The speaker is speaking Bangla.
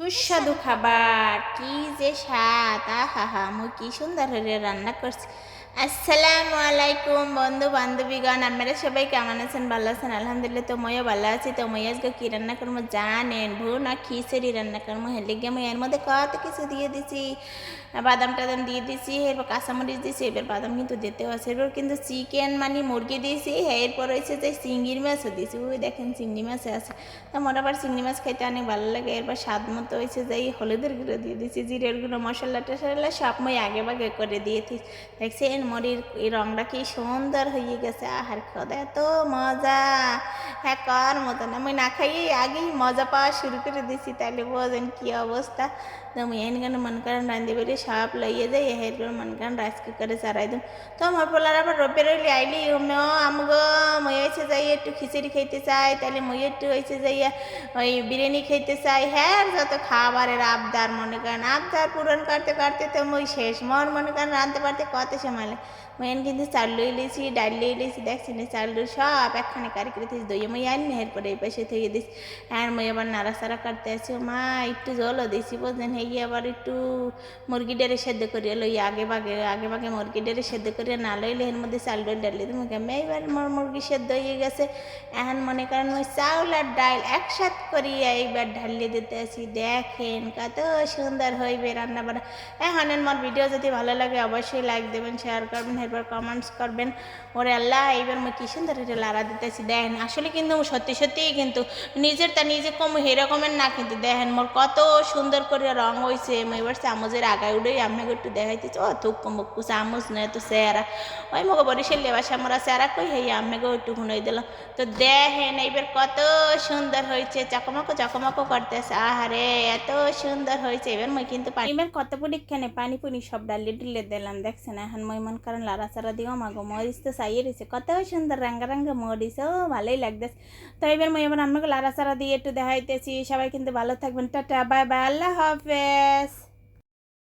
সুস্বাদু খাবার কি যে স্বাদ, আহা মুই কি সুন্দর হয়ে রান্না করছি। আসসালামু আলাইকুম বন্ধু বান্ধবীগণ, আপনারা সবাই কেমন আছেন? ভালো আছেন? আলহামদুলিল্লাহ। তো ময়ও ভালো আছি। তো মই আজকে কি রান্না করবো জানেন? ভুনা খিচুড়ি রান্না করবো। হেলে গিয়ে মই এর মধ্যে কত কিছু দিয়ে দিছি, বাদাম টাদাম দিয়ে দিছি, এরপর কাঁচামরিচ দিছি, এবার বাদাম কিন্তু দিতেও আছে, এরপর কিন্তু চিকেন মানে মুরগি দিয়েছি, এরপর হয়েছে যে চিংড়ির মাছও দিয়েছি। ওই দেখেন চিংড়ি মাছ আছে। তো আমার আবার চিংড়ি মাছ খাইতে অনেক ভালো লাগে। এরপর স্বাদ মতো হয়েছে যে হলুদের গুঁড়ো দিয়ে দিয়েছি, জিরের গুঁড়ো, মশলা টশলা সব মই আগে ভাগে করে দিয়েছি। দেখছেন মরির এই রংটা কি সুন্দর হয়ে গেছে। আহার খোদা এত মজা, হ্যাঁ কর মতো না। আমি না খাইয়ে আগেই মজা পাওয়া শুরু করে দিছি, তাহলে বোঝেন কি অবস্থা। তো আমি এখানে মন করেন রান্ধি বেরি সব লইয়ে যাই, এরপর মন করেন রাইস কুকারে চারাই দিম। তো আমার পোলার আবার বেরোলি আইলি আমগো মই হয়েছে যাই একটু খিচুড়ি খাইতে চাই, তাহলে মই একটু হয়েছে যাইয়া ওই বিরিয়ানি খাইতে চাই। হ্যাঁ যত খাবারের আবদার মনে করেন, আবদার পূরণ করতে করতে তো মই শেষ। মনে করেন রাঁধতে পারতে কত সময় লাগে। মই কিন্তু চাল লই লিছি, ডাল লই লিছি, দেখছি না চাল সব একখানে কারি করে দিয়েছি, দইয়ে মই আনি এরপরে এই পাশে থেকে দিস। আর মই আবার নাড়াচাড়া করতে আছি, মা একটু জলও দিছি বুঝলেন। হেই আবার একটু মুরগি ডেরে সেদ্ধ করিয়া লই, আগে ভাগে মুরগি ডেরে সেদ্ধ করিয়া না লইলে এর মধ্যে চাল ডাল ডালি তুমি কেমন। এইবার মোর মুরগি সেদ্ধ হয়ে গেছে। এখন মনে করেন ওই চাউল আর ডাল একসাথ করিয়া এইবার ঢালিয়ে দিতে আছি। দেখেন কত সুন্দর হইবে রান্না বান্না। এখন আমার ভিডিও যদি ভালো লাগে অবশ্যই লাইক দেবেন, শেয়ার করবেন, এরপর কমেন্টস করবেন। ওরে আল্লাহ এইবার মই কি সুন্দর এটা লাড়া দিতেছি। দেখেন আসলে কিন্তু সত্যি সত্যিই কিন্তু নিজের তা নিজে কম এরকমের না, কিন্তু দেখেন মোর কত সুন্দর করে রং হয়েছে। মই এবার চামচের আগায় উঠেই আপনাকে একটু দেখাইতেছি। ও থুকু মুক্কু চামচ নয় তো চেহারা, ওই মগে বরিশাল লেবাসা মোরা চেহারা কই হেই আপনাকেও একটু শুনাই দিলাম। তো দেখেন এইবার কত সুন্দর হয়েছে, চকমকো করতেছে। আহারে এত সুন্দর হয়েছে। এবার মই কিন্তু এবার কত পরীক্ষানে পানি পুনি সব ডালে ডুলে দিলাম, দেখছেন। এখন মই মন করেন লাড়াচাড়া দিও মাগো মরিচ তো চাইয়ে রয়েছে, কত সুন্দর রাঙ্গা রাঙ্গা মরিচ, ও ভালোই লাগতেছে। তো এবার মই এবার আপনাকে লাড়াচাড়া দিয়ে একটু দেখাইতেছি। সবাই কিন্তু ভালো থাকবেন, টাটা বাই বাই, আল্লাহ হাফেজ।